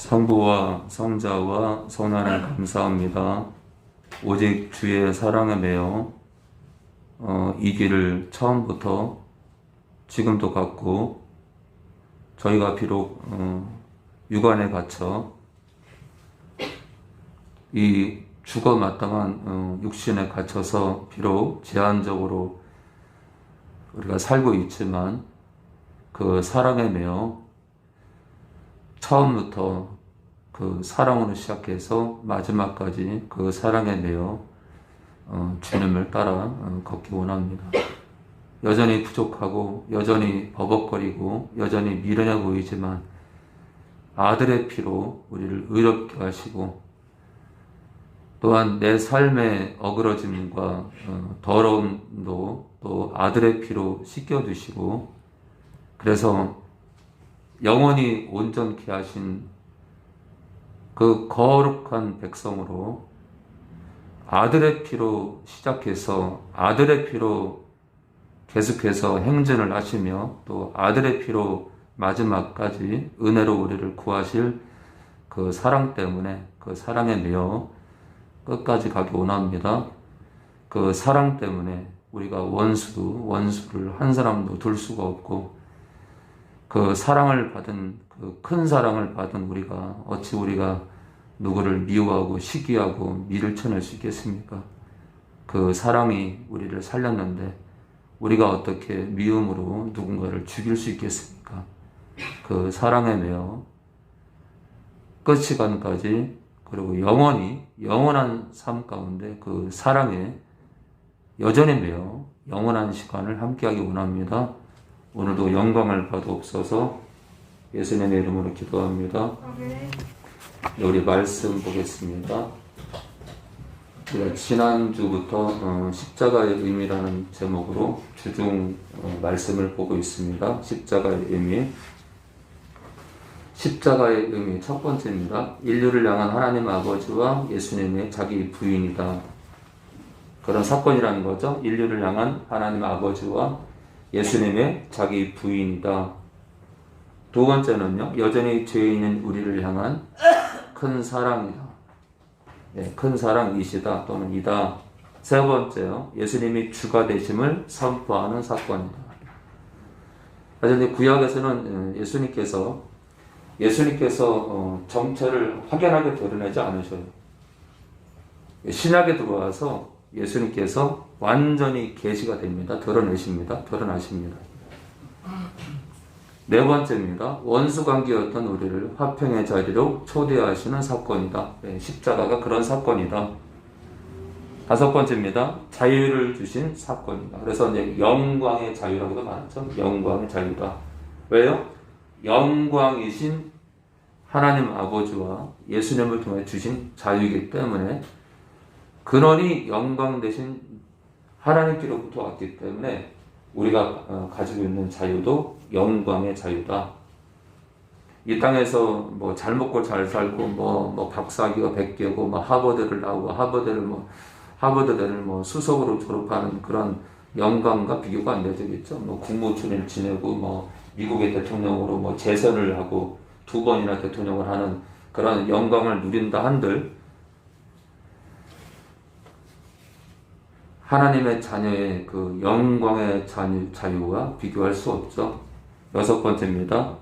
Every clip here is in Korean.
성부와 성자와 성하나님 감사합니다. 오직 주의 사랑에 매여 이 길을 처음부터 지금도 갖고 저희가 비록 육안에 갇혀 이 죽어 마땅한 육신에 갇혀서 비록 제한적으로 우리가 살고 있지만 그 사랑에 매여 처음부터 그 사랑으로 시작해서 마지막까지 그 사랑에 매여 주님을 따라 걷기 원합니다. 여전히 부족하고 여전히 버벅거리고 여전히 미련해 보이지만 아들의 피로 우리를 의롭게 하시고 또한 내 삶의 어그러짐과 더러움도 또 아들의 피로 씻겨주시고 그래서 영원히 온전케 하신 그 거룩한 백성으로 아들의 피로 시작해서 아들의 피로 계속해서 행진을 하시며 또 아들의 피로 마지막까지 은혜로 우리를 구하실 그 사랑 때문에 그 사랑에 매여 끝까지 가기 원합니다. 그 사랑 때문에 우리가 원수를 한 사람도 둘 수가 없고 그 사랑을 받은 그 큰 사랑을 받은 우리가 어찌 우리가 누구를 미워하고 시기하고 미를 쳐낼 수 있겠습니까? 그 사랑이 우리를 살렸는데 우리가 어떻게 미움으로 누군가를 죽일 수 있겠습니까? 그 사랑에 매여 끝시간까지 그리고 영원한 삶 가운데 그 사랑에 여전히 매여 영원한 시간을 함께하기 원합니다. 오늘도 영광을 받아옵소서. 예수님의 이름으로 기도합니다. 우리 말씀 보겠습니다. 우리가 지난주부터 십자가의 의미라는 제목으로 주중 말씀을 보고 있습니다. 십자가의 의미. 십자가의 의미 첫 번째입니다. 인류를 향한 하나님 아버지와 예수님의 자기 부인이다. 그런 사건이라는 거죠. 인류를 향한 하나님 아버지와 예수님의 자기 부인이다. 두 번째는요. 여전히 죄에 있는 우리를 향한 큰 사랑이다. 네, 큰 사랑이시다 또는 이다. 세 번째요. 예수님이 주가 되심을 선포하는 사건이다. 사실 구약에서는 예수님께서 정체를 확연하게 드러내지 않으셔요. 신약에 들어와서 예수님께서 완전히 계시가 됩니다. 드러나십니다. 네 번째입니다. 원수관계였던 우리를 화평의 자리로 초대하시는 사건이다. 네, 십자가가 그런 사건이다. 다섯 번째입니다. 자유를 주신 사건이다. 그래서 이제 영광의 자유라고도 말하죠. 영광의 자유다. 왜요? 영광이신 하나님 아버지와 예수님을 통해 주신 자유이기 때문에 근원이 영광 대신 하나님께로부터 왔기 때문에 우리가 가지고 있는 자유도 영광의 자유다. 이 땅에서 뭐 잘 먹고 잘 살고 뭐 박사학위가 100개고 뭐 하버드를 나오고 하버드대를 뭐 수석으로 졸업하는 그런 영광과 비교가 안 되겠죠. 뭐 국무총리를 지내고 뭐 미국의 대통령으로 뭐 재선을 하고 2번이나 대통령을 하는 그런 영광을 누린다 한들 하나님의 자녀의 그 영광의 자유와 비교할 수 없죠. 여섯 번째입니다.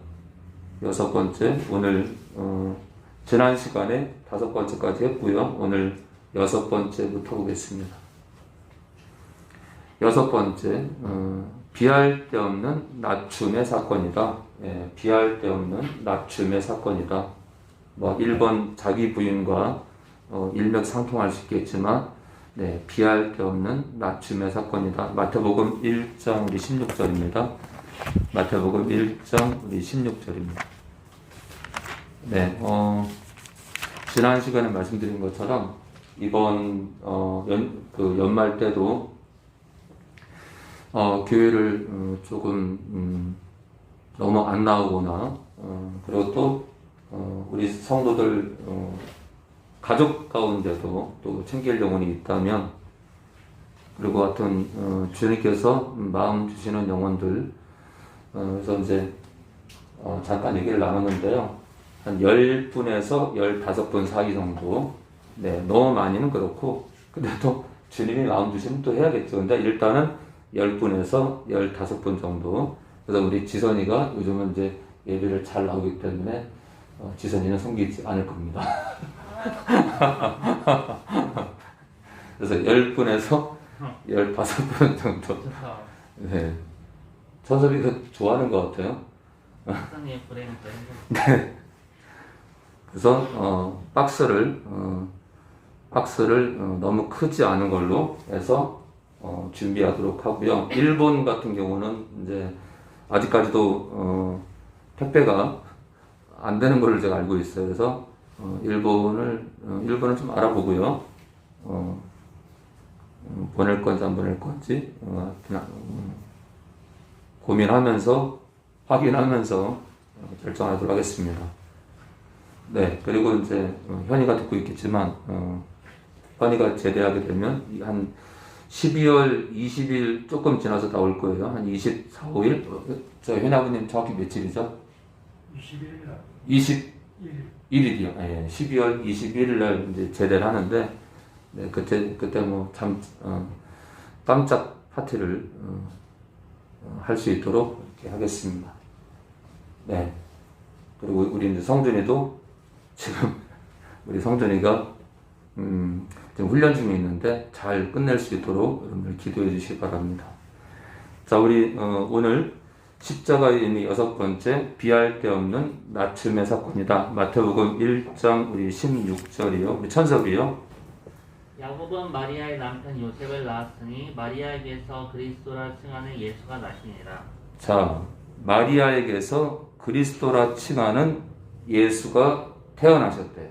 여섯 번째, 오늘 지난 시간에 다섯 번째까지 했고요. 오늘 여섯 번째부터 보겠습니다. 여섯 번째, 비할 데 없는 낮춤의 사건이다. 예, 비할 데 없는 낮춤의 사건이다. 뭐 1번 자기 부인과 일맥상통할 수 있겠지만 네, 비할 데 없는 낮춤의 사건이다. 마태복음 1장 우리 16절입니다. 마태복음 1장 우리 16절입니다. 네, 지난 시간에 말씀드린 것처럼 이번 연말 때도 교회를 조금 너무 안 나오거나 그리고 또 우리 성도들 가족 가운데도 또 챙길 영혼이 있다면 그리고 하여튼 주님께서 마음 주시는 영혼들 그래서 이제 잠깐 얘기를 나눴는데요. 한 10분에서 15분 사이 정도. 네, 너무 많이는 그렇고, 근데 또 주님이 마음 주시면 또 해야겠죠. 근데 일단은 10분에서 15분 정도. 그래서 우리 지선이가 요즘은 이제 예배를 잘 나오기 때문에 지선이는 숨기지 않을 겁니다. 그래서 10분에서 15분 정도. 네. 천섭이 그 좋아하는 것 같아요. 네. 그래서 박스를 너무 크지 않은 걸로 해서 준비하도록 하고요. 일본 같은 경우는 이제 아직까지도 택배가 안 되는 걸로 제가 알고 있어요. 그래서 일본은 좀 알아보고요. 보낼 건지 안 보낼 건지 그냥 고민하면서 확인하면서 결정하도록 하겠습니다. 네, 그리고 이제 현이가 듣고 있겠지만 현이가 제대하게 되면 한 12월 20일 조금 지나서 나올 거예요. 한 24, 5일? 저 현이 아버님 정확히 며칠이죠? 21일이요. 예, 12월 21일 날 이제 제대를 하는데, 네, 그때 뭐 깜짝 파티를 할 수 있도록 이렇게 하겠습니다. 네. 그리고 우리 이제 성준이도 지금 우리 성준이가 지금 훈련 중에 있는데 잘 끝낼 수 있도록 여러분들 기도해 주시기 바랍니다. 자, 우리 오늘 십자가의 의미 6번째 비할 데 없는 낮춤의 사건이다. 마태복음 1장 우리 16절이요. 우리 천섭이요. 야곱은 마리아의 남편 요셉을 낳았으니 마리아에게서 그리스도라 칭하는 예수가 나시니라. 자, 마리아에게서 그리스도라 칭하는 예수가 태어나셨대요.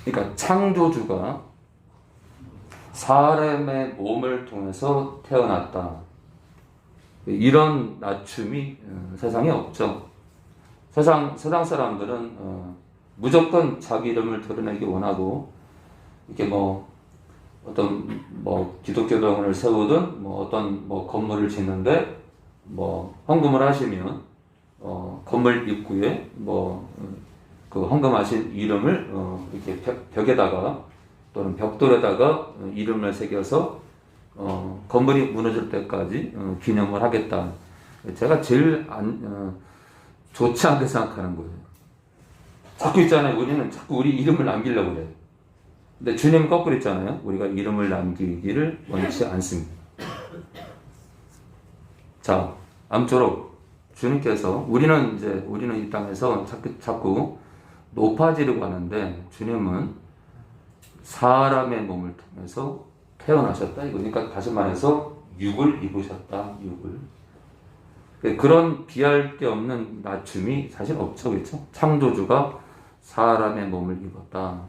그러니까 창조주가 사람의 몸을 통해서 태어났다. 이런 낮춤이 세상에 없죠. 세상 사람들은 무조건 자기 이름을 드러내기 원하고, 이렇게 어떤 기독교당을 세우든 어떤 건물을 짓는데 헌금을 하시면 건물 입구에 그 헌금하신 이름을 이렇게 벽에다가 또는 벽돌에다가 이름을 새겨서 건물이 무너질 때까지 기념을 하겠다. 제가 제일 좋지 않게 생각하는 거예요. 자꾸 있잖아요. 우리는 자꾸 우리 이름을 남기려고 그래요. 근데 주님은 거꾸로 있잖아요. 우리가 이름을 남기기를 원치 않습니다. 자, 아무쪼록 주님께서 우리는 이 땅에서 자꾸 높아지려고 하는데, 주님은 사람의 몸을 통해서 태어나셨다. 그러니까 다시 말해서 육을 입으셨다. 육을. 그런 비할 데 없는 낮춤이 사실 없죠. 그렇죠? 창조주가 사람의 몸을 입었다.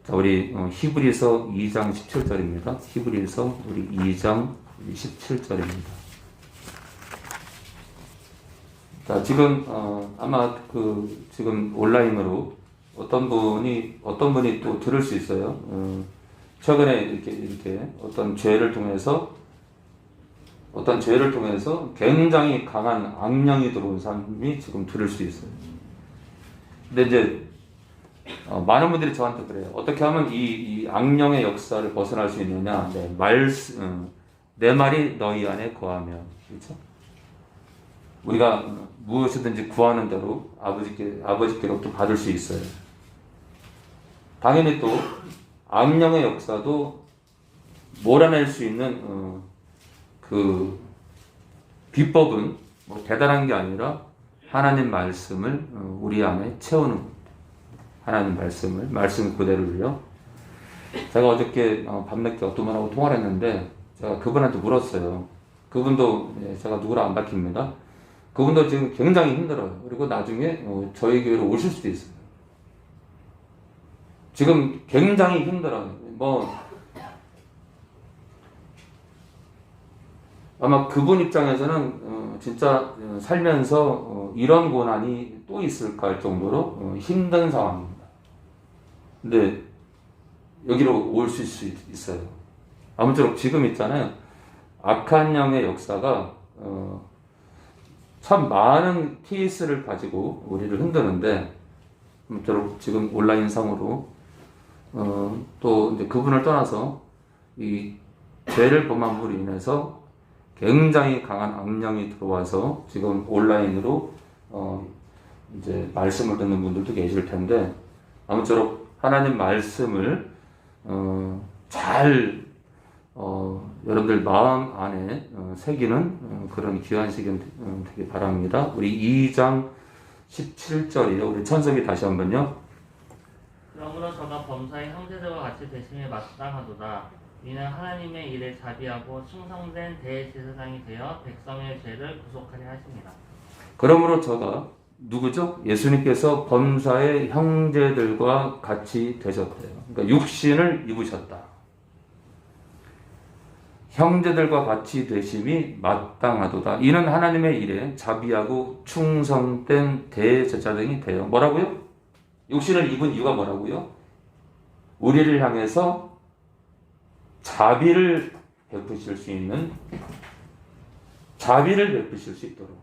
자, 우리 히브리서 2장 17절입니다. 히브리서 우리 2장 17절입니다. 자, 지금 아마 지금 온라인으로 어떤 분이 또 들을 수 있어요. 최근에 이렇게 어떤 죄를 통해서 굉장히 강한 악령이 들어온 사람이 지금 들을 수 있어요. 근데 이제 많은 분들이 저한테 그래요. 어떻게 하면 이 악령의 역사를 벗어날 수 있느냐? 네, 내 말이 너희 안에 거하면, 그렇죠? 우리가 무엇이든지 구하는 대로 아버지께로부터 받을 수 있어요. 당연히 또 악령의 역사도 몰아낼 수 있는 그 비법은 대단한 게 아니라 하나님 말씀을 우리 안에 채우는 겁니다. 하나님 말씀 그대로요. 제가 어저께 밤늦게 어떤 분하고 통화를 했는데, 제가 그분한테 물었어요. 그분도 제가 누구라 안 밝힙니다. 그분도 지금 굉장히 힘들어요. 그리고 나중에 저희 교회로 오실 수도 있어요. 지금 굉장히 힘들어요. 아마 그분 입장에서는 진짜 살면서 이런 고난이 또 있을까 할 정도로 힘든 상황입니다. 근데 여기로 올 수 있어요. 아무쪼록 지금 있잖아요. 악한 영의 역사가 참 많은 케이스를 가지고 우리를 흔드는데, 아무쪼록 지금 온라인상으로 또 이제 그분을 떠나서 이 죄를 범함으로 인해서 굉장히 강한 악령이 들어와서 지금 온라인으로 이제 말씀을 듣는 분들도 계실 텐데, 아무쪼록 하나님 말씀을 잘 여러분들 마음 안에 새기는 그런 귀한 시간 되길 바랍니다. 우리 2장 17절이요. 우리 천성이 다시 한번요. 그러므로 저가 범사의 형제들과 같이 되심에 마땅하도다. 이는 하나님의 일에 자비하고 충성된 대제사장이 되어 백성의 죄를 구속하려 하십니다. 그러므로 저가 누구죠? 예수님께서 범사의 형제들과 같이 되셨대요. 그러니까 육신을 입으셨다. 형제들과 같이 되심이 마땅하도다. 이는 하나님의 일에 자비하고 충성된 대제사장이 되어 뭐라고요? 육신을 입은 이유가 뭐라고요? 우리를 향해서 자비를 베푸실 수 있는, 자비를 베푸실 수 있도록.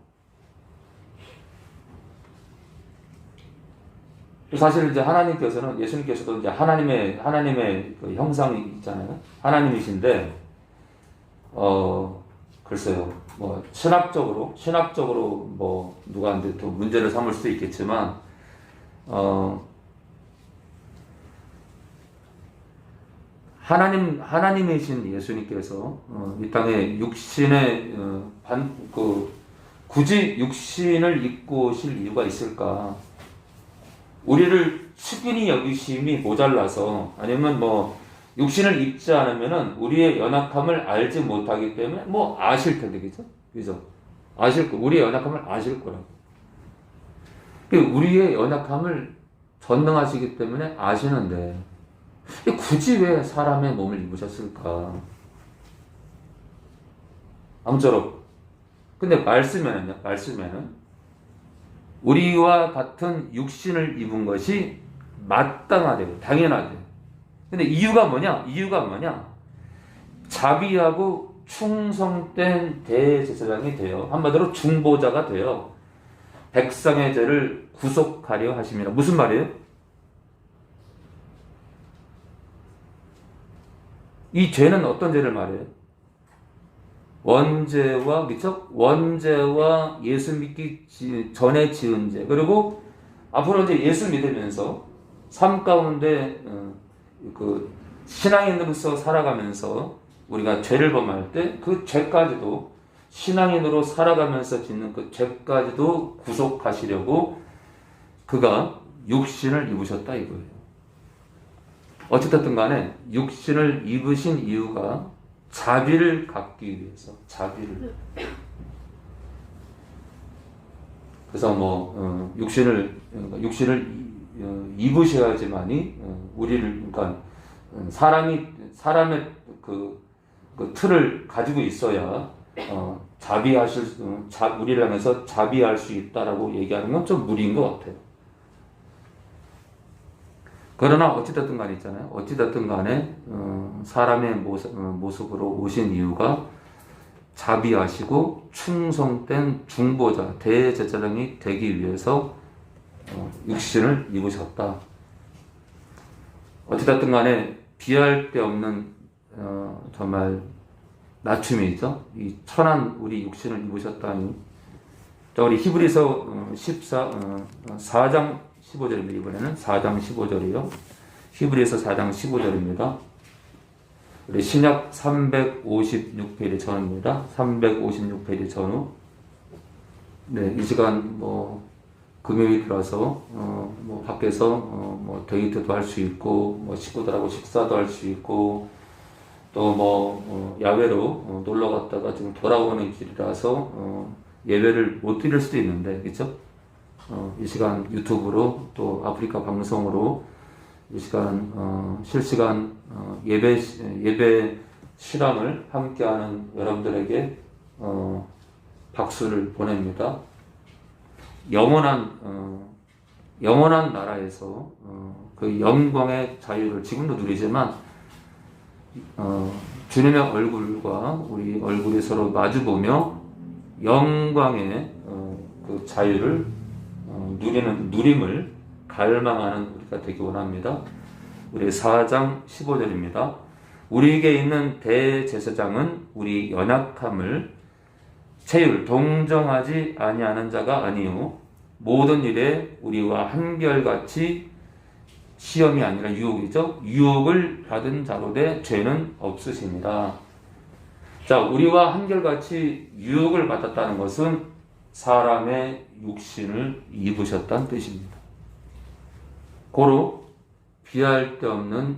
사실 이제 하나님께서는, 예수님께서도 이제 하나님의 그 형상이 있잖아요. 하나님이신데, 글쎄요, 뭐, 신학적으로 뭐, 누가 이제 또 문제를 삼을 수도 있겠지만, 하나님이신 예수님께서, 이 땅에 육신의, 굳이 육신을 입고 오실 이유가 있을까? 우리를 측은히 여기심이 모자라서, 아니면 뭐, 육신을 입지 않으면은 우리의 연약함을 알지 못하기 때문에 뭐 아실 텐데, 그죠? 우리의 연약함을 아실 거라고. 우리의 연약함을 전능하시기 때문에 아시는데, 굳이 왜 사람의 몸을 입으셨을까? 아무쪼록. 근데 말씀에는 우리와 같은 육신을 입은 것이 마땅하대요. 당연하대요. 근데 이유가 뭐냐? 자비하고 충성된 대제사장이 되어, 한마디로 중보자가 되어 백성의 죄를 구속하려 하심이라. 무슨 말이에요? 이 죄는 어떤 죄를 말해요? 원죄와 예수 믿기 전에 지은 죄, 그리고 앞으로 이제 예수 믿으면서 삶 가운데 그 신앙인으로서 살아가면서 우리가 죄를 범할 때 그 죄까지도, 신앙인으로 살아가면서 짓는 그 죄까지도 구속하시려고 그가 육신을 입으셨다 이거예요. 어찌됐든 간에 육신을 입으신 이유가 자비를 갖기 위해서, 자비를. 그래서 뭐 육신을 입으셔야지만이 우리를, 그러니까 사람의 그 틀을 가지고 있어야 우리를 향해서 자비할 수 있다라고 얘기하는 건 좀 무리인 것 같아요. 그러나 어찌됐든 간에 있잖아요. 어찌됐든 간에 사람의 모습으로 오신 이유가 자비하시고 충성된 중보자, 대제사장이 되기 위해서 육신을 입으셨다. 어찌됐든 간에 비할 데 없는 정말 낮춤이죠. 이 천한 우리 육신을 입으셨다니. 자, 우리 히브리서 4장 15절입니다. 이번에는 4장 15절이요. 히브리서 4장 15절입니다. 우리 신약 356페이지 전후입니다. 356페이지 전후. 네, 이 시간 뭐 금요일이라서 뭐 밖에서 뭐 데이트도 할 수 있고, 뭐 식구들하고 식사도 할 수 있고, 또 뭐 야외로 놀러 갔다가 지금 돌아오는 길이라서 예배를 못 드릴 수도 있는데, 그렇죠? 이 시간 유튜브로 또 아프리카 방송으로 이 시간 실시간 예배 실황을 함께하는 여러분들에게 박수를 보냅니다. 영원한 나라에서 그 영광의 자유를 지금도 누리지만 주님의 얼굴과 우리 얼굴이 서로 마주보며 영광의 그 자유를 누림을 갈망하는 우리가 되기 원합니다. 우리 4장 15절입니다. 우리에게 있는 대제사장은 우리 연약함을 체휼 동정하지 아니하는 자가 아니요 모든 일에 우리와 한결같이 시험이 아니라 유혹이죠. 유혹을 받은 자로되 죄는 없으십니다. 자, 우리와 한결같이 유혹을 받았다는 것은 사람의 육신을 입으셨다는 뜻입니다. 고로 비할 데 없는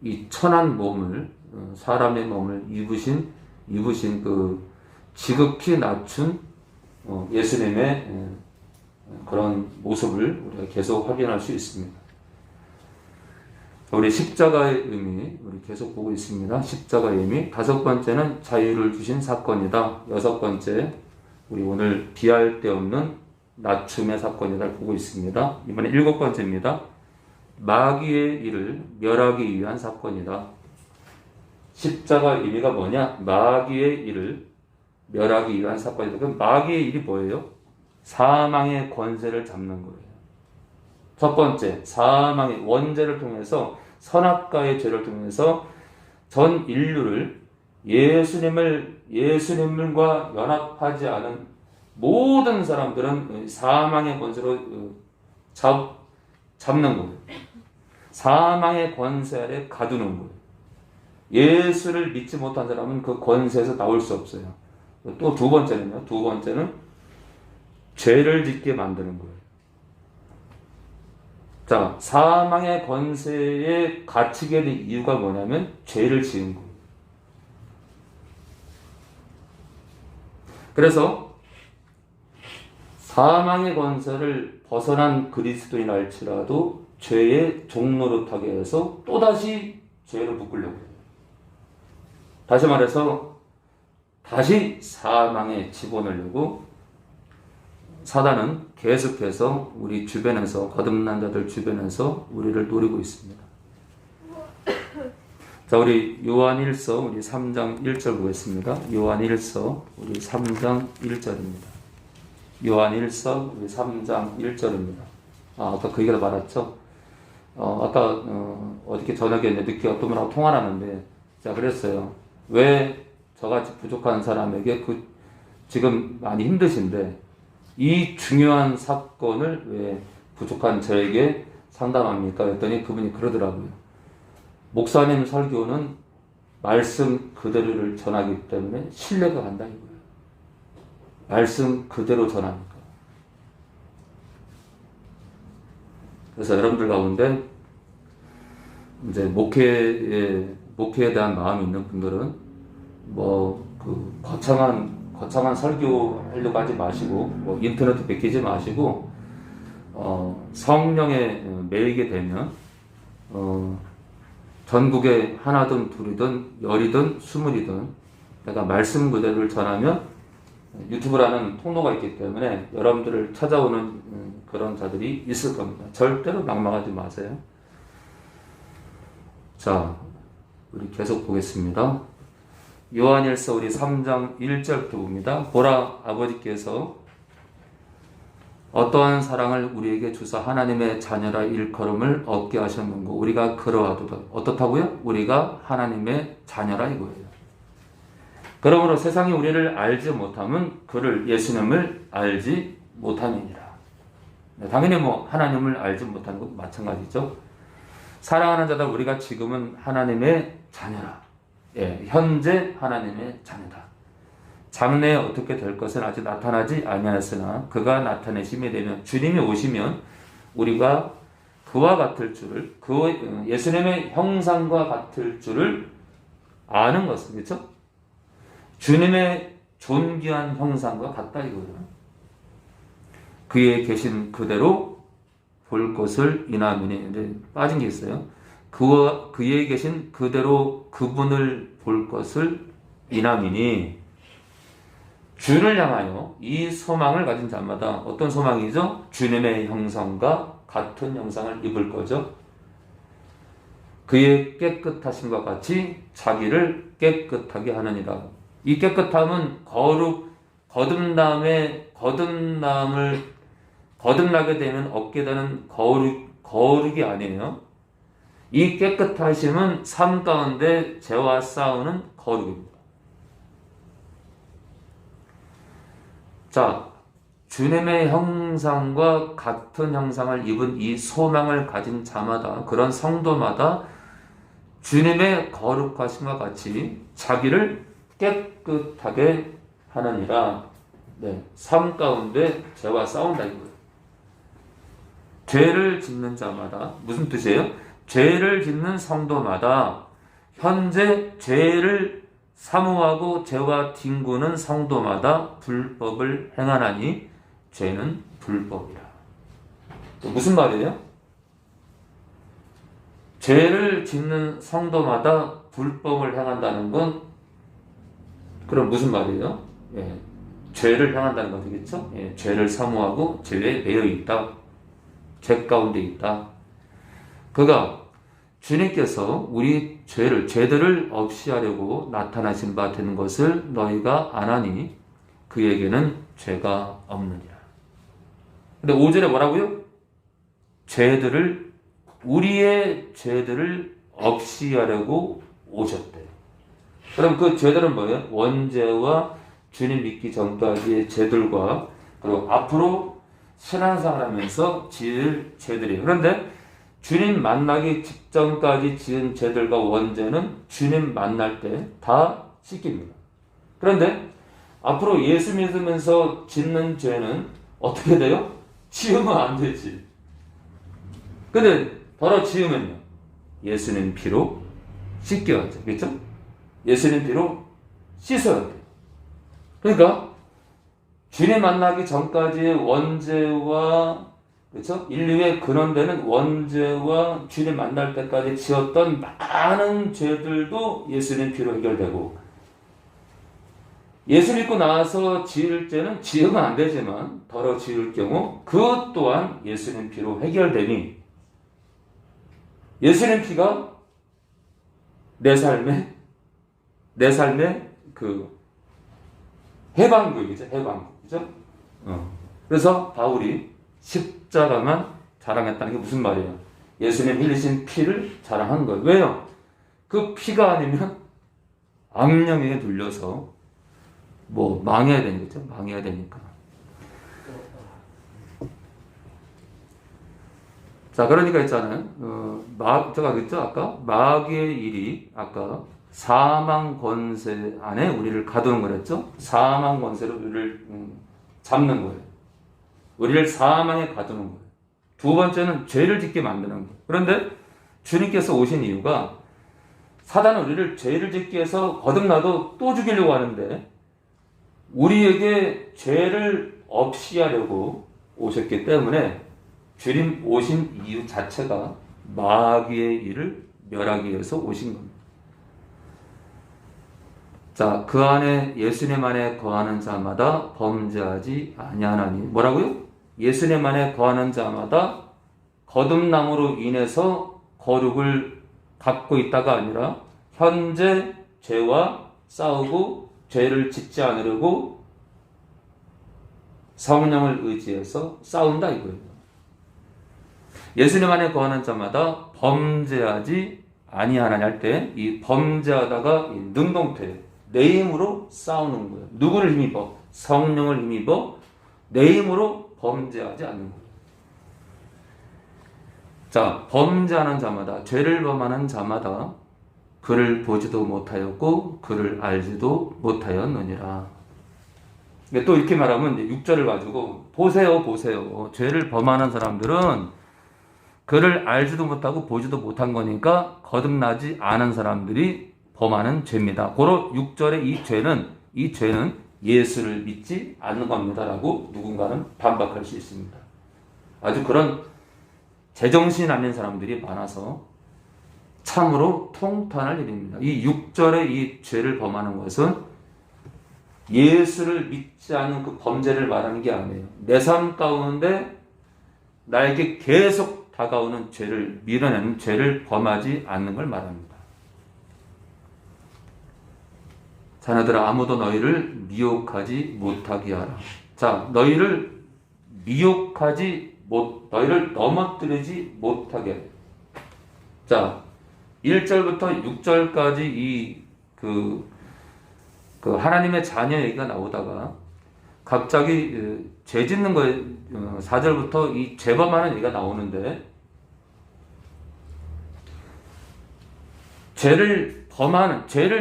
이 천한 몸을 사람의 몸을 입으신 그 지극히 낮춘 예수님의 그런 모습을 우리가 계속 확인할 수 있습니다. 우리 십자가의 의미 우리 계속 보고 있습니다. 십자가의 의미 다섯 번째는 자유를 주신 사건이다. 여섯 번째 우리 오늘 비할 데 없는 낮춤의 사건이다 보고 있습니다. 이번에 일곱 번째입니다. 마귀의 일을 멸하기 위한 사건이다. 십자가 의미가 뭐냐? 마귀의 일을 멸하기 위한 사건이다. 그럼 마귀의 일이 뭐예요? 사망의 권세를 잡는 거예요. 첫 번째, 사망의 원죄를 통해서 선악과의 죄를 통해서 전 인류를 예수님과 연합하지 않은 모든 사람들은 사망의 권세로 잡는 거예요. 사망의 권세 아래 가두는 거예요. 예수를 믿지 못한 사람은 그 권세에서 나올 수 없어요. 또 두 번째는요. 두 번째는 죄를 짓게 만드는 거예요. 자, 사망의 권세에 갇히게 된 이유가 뭐냐면 죄를 지은 거예요. 그래서 사망의 권세를 벗어난 그리스도인 할지라도 죄의 종노릇하게 해서 또다시 죄를 묶으려고 해요. 다시 말해서 다시 사망에 집어넣으려고 사단은 계속해서 우리 주변에서 거듭난 자들 주변에서 우리를 노리고 있습니다. 자, 우리 요한일서 우리 3장 1절 보겠습니다. 요한일서 우리 3장 1절입니다. 요한일서 우리 3장 1절입니다. 아까 그 얘기가 많았죠. 아까 어저께 저녁에 늦게 어떤 분하고 통화를 하는데 제가 그랬어요. 왜 저같이 부족한 사람에게 지금 많이 힘드신데 이 중요한 사건을 왜 부족한 저에게 상담합니까? 그랬더니 그분이 그러더라고요. 목사님 설교는 말씀 그대로를 전하기 때문에 신뢰가 간다 이거예요. 말씀 그대로 전하니까. 그래서 여러분들 가운데 이제 목회에 대한 마음이 있는 분들은 거창한 설교하려고 하지 마시고 인터넷에 베끼지 마시고 성령에 매이게 되면 전국에 하나든 둘이든 열이든 스물이든 내가 말씀 그대로를 전하면 유튜브라는 통로가 있기 때문에 여러분들을 찾아오는 그런 자들이 있을 겁니다. 절대로 낙망하지 마세요. 자, 우리 계속 보겠습니다. 요한일서 우리 3장 1절부터 봅니다. 보라, 아버지께서 어떠한 사랑을 우리에게 주사 하나님의 자녀라 일컬음을 얻게 하셨는고 우리가 그러하도다. 어떻다고요? 우리가 하나님의 자녀라 이거예요. 그러므로 세상이 우리를 알지 못하면 그를 예수님을 알지 못함이니라. 당연히 하나님을 알지 못하는 것도 마찬가지죠. 사랑하는 자들 우리가 지금은 하나님의 자녀라. 예, 현재 하나님의 자녀다. 장래에 어떻게 될 것은 아직 나타나지 아니하였으나 그가 나타내심이 되면 주님이 오시면 우리가 그와 같을 줄을 예수님의 형상과 같을 줄을 아는 것은 그렇죠? 주님의 존귀한 형상과 같다 이거예요. 그에 계신 그대로 볼 것을 이나미니 빠진 게 있어요. 그에 계신 그대로 그분을 볼 것을 이나미니 주를 향하여 이 소망을 가진 자마다 어떤 소망이죠? 주님의 형상과 같은 형상을 입을 거죠. 그의 깨끗하심과 같이 자기를 깨끗하게 하느니라. 이 깨끗함은 거듭나게 되면 얻게 되는 거룩이 아니에요. 이 깨끗하심은 삶 가운데 죄와 싸우는 거룩입니다. 자, 주님의 형상과 같은 형상을 입은 이 소망을 가진 자마다, 그런 성도마다 주님의 거룩하심과 같이 자기를 깨끗하게 하느니라. 네, 삶 가운데 죄와 싸운다 이거예요. 죄를 짓는 자마다, 무슨 뜻이에요? 죄를 짓는 성도마다, 현재 죄를 사모하고 죄와 뒹구는 성도마다 불법을 행하나니 죄는 불법이라. 또 무슨 말이에요? 죄를 짓는 성도마다 불법을 행한다는 건 그럼 무슨 말이에요? 예, 죄를 행한다는 거 되겠죠? 예, 죄를 사모하고 죄에 매여 있다. 죄 가운데 있다. 그가 주님께서 우리 죄들을 없이 하려고 나타나신 바 되는 것을 너희가 아나니 그에게는 죄가 없느니라. 근데 5절에 뭐라고요? 우리의 죄들을 없이 하려고 오셨대요. 그럼 그 죄들은 뭐예요? 원죄와 주님 믿기 전까지의 죄들과 그리고 앞으로 신앙생활 하면서 지을 죄들이에요. 그런데 주님 만나기 직전까지 지은 죄들과 원죄는 주님 만날 때 다 씻깁니다. 그런데 앞으로 예수 믿으면서 짓는 죄는 어떻게 돼요? 지으면 안 되지. 근데 바로 지으면요, 예수님 피로 씻겨야죠. 그렇죠? 예수님 피로 씻어야 돼요. 그러니까 주님 만나기 전까지의 원죄와, 그렇죠? 인류의 근원되는 원죄와 주님 만날 때까지 지었던 많은 죄들도 예수님 피로 해결되고, 예수 믿고 나서 지을 죄는 지으면 안 되지만 더러 지을 경우 그것 또한 예수님 피로 해결되니, 예수님 피가 내 삶의 그 해방구이죠. 해방구. 그죠? 그래서 바울이 십자가만 자랑했다는 게 무슨 말이에요? 예수님 흘리신 피를 자랑한 거예요. 왜요? 그 피가 아니면 악령에게 눌려서 뭐 망해야 되겠죠? 망해야 되니까. 자, 그러니까 있잖아요. 제가 그랬죠? 아까 마귀의 일이 아까 사망 권세 안에 우리를 가두는 거랬죠? 사망 권세로 우리를 잡는 거예요. 우리를 사망에 가두는 거예요. 두 번째는 죄를 짓게 만드는 거예요. 그런데 주님께서 오신 이유가 사단은 우리를 죄를 짓게 해서 거듭나도 또 죽이려고 하는데 우리에게 죄를 없이 하려고 오셨기 때문에 주님 오신 이유 자체가 마귀의 일을 멸하기 위해서 오신 겁니다. 자, 그 안에 예수님 안에 거하는 자마다 범죄하지 아니하나니. 뭐라고요? 예수님 안에 거하는 자마다 거듭남으로 인해서 거룩을 갖고 있다가 아니라 현재 죄와 싸우고 죄를 짓지 않으려고 성령을 의지해서 싸운다 이거예요. 예수님 안에 거하는 자마다 범죄하지 아니하나니 할 때 이 범죄하다가 능동태, 내 힘으로 싸우는 거예요. 누구를 힘입어? 성령을 힘입어 내 힘으로 범죄하지 않는 거예요. 자, 범죄하는 자마다, 죄를 범하는 자마다 그를 보지도 못하였고 그를 알지도 못하였느니라. 또 이렇게 말하면 6절을 가지고 보세요. 죄를 범하는 사람들은 그를 알지도 못하고 보지도 못한 거니까 거듭나지 않은 사람들이 범하는 죄입니다. 고로 6절의 이 죄는 예수를 믿지 않는 겁니다라고 누군가는 반박할 수 있습니다. 아주 그런 제정신이 아닌 사람들이 많아서 참으로 통탄할 일입니다. 이 6절의 이 죄를 범하는 것은 예수를 믿지 않는 그 범죄를 말하는 게 아니에요. 내 삶 가운데 나에게 계속 다가오는 죄를 밀어내는 죄를 범하지 않는 걸 말합니다. 자녀들아 아무도 너희를 미혹하지 못하게 하라. 자, 너희를 너희를 넘어뜨리지 못하게 하라. 자, 1절부터 6절까지 그 하나님의 자녀 얘기가 나오다가 갑자기 죄 짓는 거에 4절부터 이 죄범하는 얘기가 나오는데, 죄를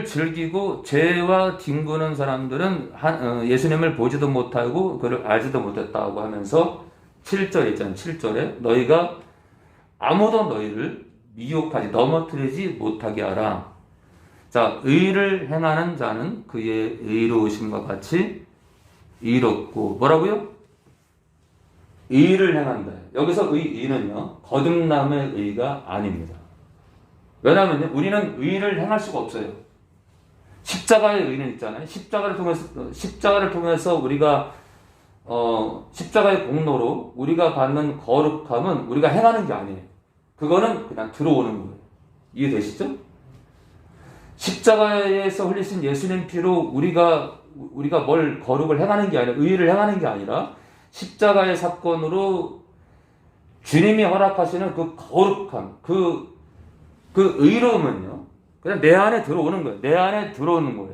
즐기고 죄와 뒹구는 사람들은 예수님을 보지도 못하고 그를 알지도 못했다고 하면서 7절에 있잖아요. 7절에 너희가 아무도 너희를 미혹하지 넘어뜨리지 못하게 하라. 자, 의를 행하는 자는 그의 의로우심과 같이 의롭고, 뭐라고요? 의를 행한다. 여기서 의는요, 거듭남의 의가 아닙니다. 왜냐하면 우리는 의를 행할 수가 없어요. 십자가의 의는 있잖아요. 십자가를 통해서 우리가 십자가의 공로로 우리가 받는 거룩함은 우리가 행하는 게 아니에요. 그거는 그냥 들어오는 거예요. 이해되시죠? 십자가에서 흘리신 예수님 피로 우리가 뭘 거룩을 행하는 게 아니라, 의를 행하는 게 아니라, 십자가의 사건으로 주님이 허락하시는 그 거룩함, 그 의로움은요, 그냥 내 안에 들어오는 거예요. 내 안에 들어오는 거예요.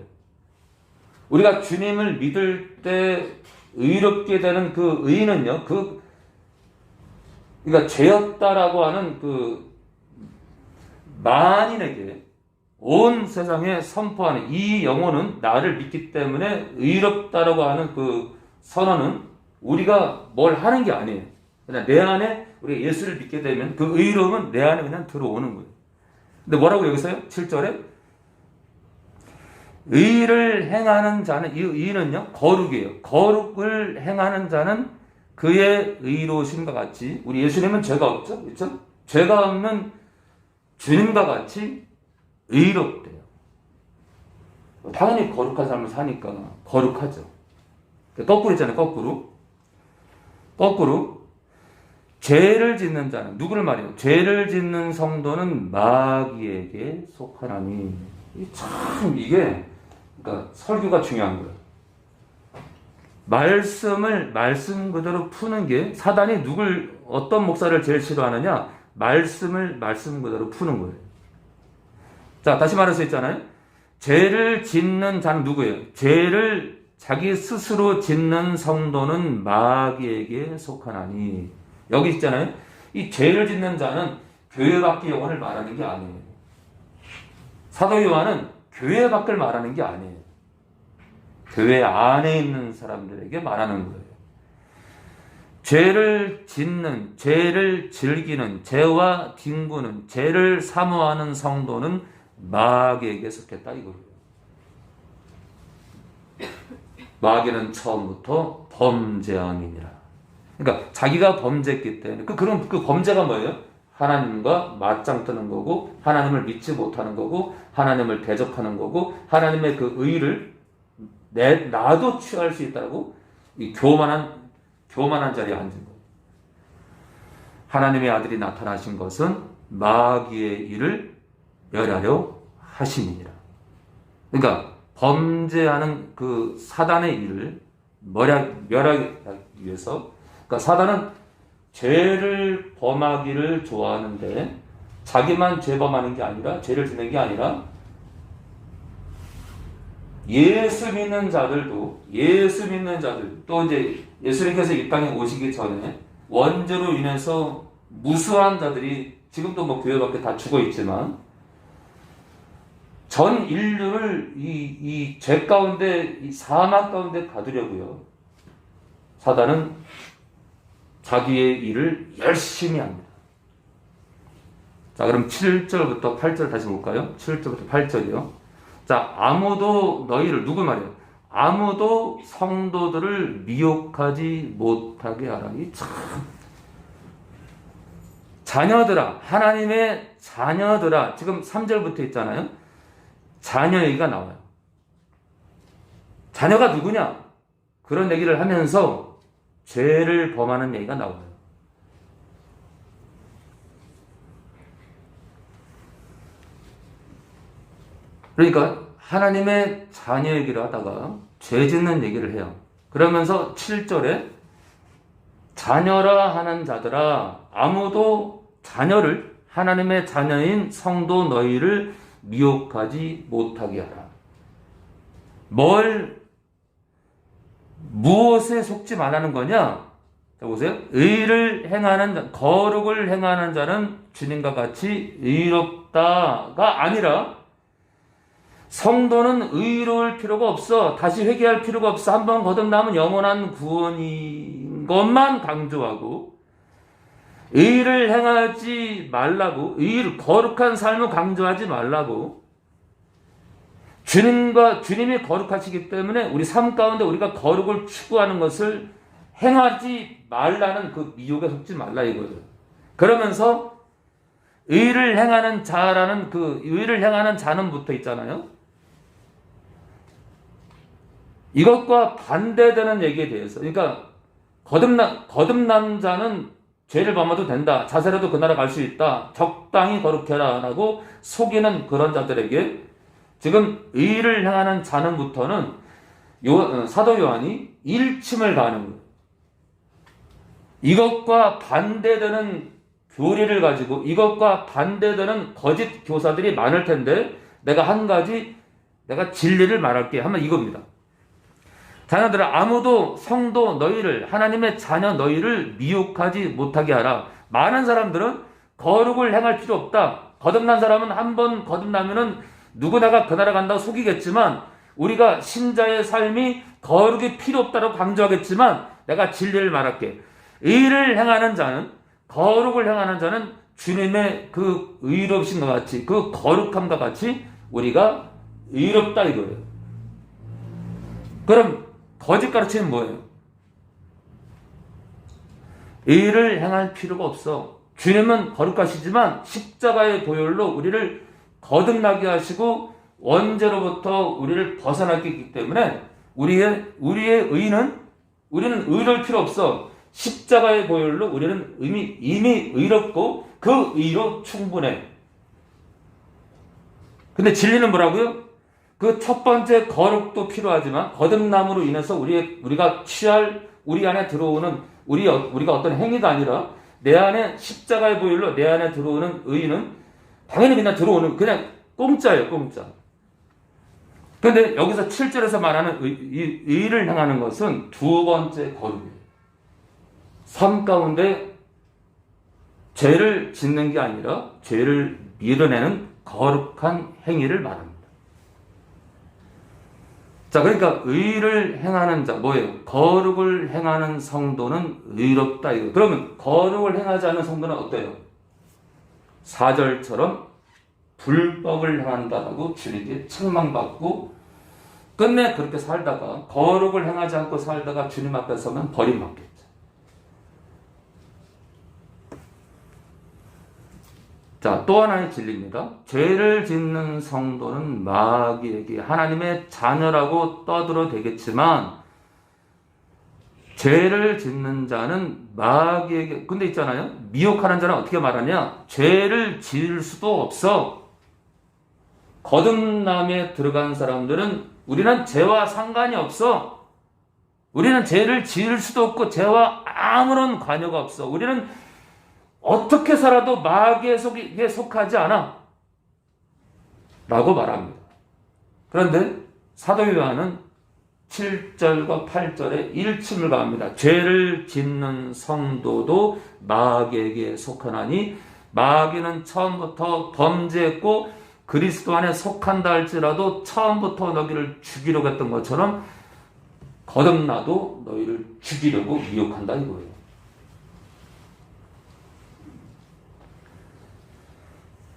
우리가 주님을 믿을 때 의롭게 되는 그 의는요, 그러니까 죄였다라고 하는 그 만인에게 온 세상에 선포하는 이 영혼은 나를 믿기 때문에 의롭다라고 하는 그 선언은 우리가 뭘 하는 게 아니에요. 그냥 내 안에 우리가 예수를 믿게 되면 그 의로움은 내 안에 그냥 들어오는 거예요. 근데 뭐라고 여기서요? 7절에 의를 행하는 자는, 이 의는요 거룩이에요. 거룩을 행하는 자는 그의 의로우심과 같이, 우리 예수님은 죄가 없죠, 그렇죠? 죄가 없는 주님과 같이 의롭대요. 당연히 거룩한 삶을 사니까 거룩하죠. 거꾸로 있잖아요. 거꾸로 죄를 짓는 자는 누구를 말해요? 죄를 짓는 성도는 마귀에게 속하나니. 참 이게 그러니까 설교가 중요한 거예요. 말씀 그대로 푸는 게, 사단이 어떤 목사를 제일 싫어하느냐? 말씀 그대로 푸는 거예요. 자, 다시 말할 수 있잖아요. 죄를 짓는 자는 누구예요? 죄를 자기 스스로 짓는 성도는 마귀에게 속하나니. 여기 있잖아요. 이 죄를 짓는 자는 교회 밖의 영혼을 말하는 게 아니에요. 사도 요한은 교회 밖을 말하는 게 아니에요. 교회 안에 있는 사람들에게 말하는 거예요. 죄를 짓는, 죄를 즐기는, 죄와 뒹구는, 죄를 사모하는 성도는 마귀에게 속했다 이거예요. 마귀는 처음부터 범죄왕이니라. 그러니까 자기가 범죄했기 때문에 그럼 그 범죄가 뭐예요? 하나님과 맞짱 뜨는 거고, 하나님을 믿지 못하는 거고, 하나님을 대적하는 거고, 하나님의 그 의를 나도 취할 수 있다고 이 교만한 자리에 앉은 거예요. 하나님의 아들이 나타나신 것은 마귀의 일을 멸하려 하심이니라. 그러니까 범죄하는 그 사단의 일을 멸하기 위해서, 그러니까 사단은 죄를 범하기를 좋아하는데, 자기만 죄 범하는 게 아니라, 죄를 짓는 게 아니라, 예수 믿는 자들도 또 이제 예수님께서 이 땅에 오시기 전에 원죄로 인해서 무수한 자들이 지금도 뭐 교회 밖에 다 죽어 있지만, 전 인류를 이 죄 가운데, 이 사막 가운데 가두려고요, 사단은 자기의 일을 열심히 합니다. 자, 그럼 7절부터 8절 다시 볼까요? 7절부터 8절이요. 자, 아무도 너희를, 누구 말이에요? 아무도 성도들을 미혹하지 못하게 하라. 이 참, 자녀들아, 하나님의 자녀들아, 지금 3절부터 있잖아요. 자녀 얘기가 나와요. 자녀가 누구냐? 그런 얘기를 하면서 죄를 범하는 얘기가 나와요. 그러니까 하나님의 자녀 얘기를 하다가 죄 짓는 얘기를 해요. 그러면서 7절에 자녀라 하는 자들아 아무도 자녀를 하나님의 자녀인 성도 너희를 미혹하지 못하게 하라. 무엇에 속지 말라는 거냐? 자, 보세요. 의를 행하는 거룩을 행하는 자는 주님과 같이 의롭다가 아니라 성도는 의로울 필요가 없어. 다시 회개할 필요가 없어. 한번 거듭나면 영원한 구원인 것만 강조하고 의를 행하지 말라고, 거룩한 삶을 강조하지 말라고. 주님이 거룩하시기 때문에 우리 삶 가운데 우리가 거룩을 추구하는 것을 행하지 말라는 그 미혹에 속지 말라 이거예요. 그러면서 의를 행하는 자라는 그 의를 행하는 자는 붙어 있잖아요. 이것과 반대되는 얘기에 대해서, 그러니까 거듭난 자는 죄를 범해도 된다. 자살해도 그 나라 갈 수 있다. 적당히 거룩해라 라고 속이는 그런 자들에게 지금 의를 행하는 자는부터는 사도 요한이 일침을 가하는 거예요. 이것과 반대되는 교리를 가지고 이것과 반대되는 거짓 교사들이 많을 텐데 내가 진리를 말할게 하면 이겁니다. 자녀들아 아무도 성도 너희를 하나님의 자녀 너희를 미혹하지 못하게 하라. 많은 사람들은 거룩을 행할 필요 없다. 거듭난 사람은 한 번 거듭나면은 누구나가 그 나라 간다고 속이겠지만 우리가 신자의 삶이 거룩이 필요 없다고 강조하겠지만 내가 진리를 말할게. 의를 행하는 자는 거룩을 행하는 자는 주님의 그 의롭심과 같이 그 거룩함과 같이 우리가 의롭다 이거예요. 그럼 거짓 가르치는 뭐예요? 의를 행할 필요가 없어. 주님은 거룩하시지만 십자가의 보혈로 우리를 거듭나게 하시고 원죄로부터 우리를 벗어나게 했기 때문에 우리의 의는 우리는 의로울 필요 없어. 십자가의 보혈로 우리는 이미 의롭고 그 의로 충분해. 근데 진리는 뭐라고요? 그 첫 번째 거룩도 필요하지만 거듭남으로 인해서 우리가 취할 우리 안에 들어오는 우리가 어떤 행위가 아니라 내 안에 십자가의 보혈로 내 안에 들어오는 의는 당연히 그냥 들어오는 그냥 공짜예요, 공짜. 그런데 여기서 7절에서 말하는 의를 행하는 것은 두 번째 거룩이에요. 삶 가운데 죄를 짓는 게 아니라 죄를 밀어내는 거룩한 행위를 말합니다. 자, 그러니까 의를 행하는 자 뭐예요? 거룩을 행하는 성도는 의롭다 이거. 그러면 거룩을 행하지 않는 성도는 어때요? 4절처럼 불법을 행한다라고 주님께 책망받고 끝내 그렇게 살다가 거룩을 행하지 않고 살다가 주님 앞에 서면 버림받겠죠. 자, 또 하나의 진리입니다. 죄를 짓는 성도는 마귀에게 하나님의 자녀라고 떠들어대겠지만 죄를 짓는 자는 마귀에게 근데 있잖아요. 미혹하는 자는 어떻게 말하냐? 죄를 지을 수도 없어. 거듭남에 들어간 사람들은 우리는 죄와 상관이 없어. 우리는 죄를 지을 수도 없고 죄와 아무런 관여가 없어. 우리는 어떻게 살아도 마귀에 속하지 않아 라고 말합니다. 그런데 사도 요한은 7절과 8절에 일침을 가합니다. 죄를 짓는 성도도 마귀에게 속하나니 마귀는 처음부터 범죄했고 그리스도 안에 속한다 할지라도 처음부터 너희를 죽이려고 했던 것처럼 거듭나도 너희를 죽이려고 미혹한다 이거예요.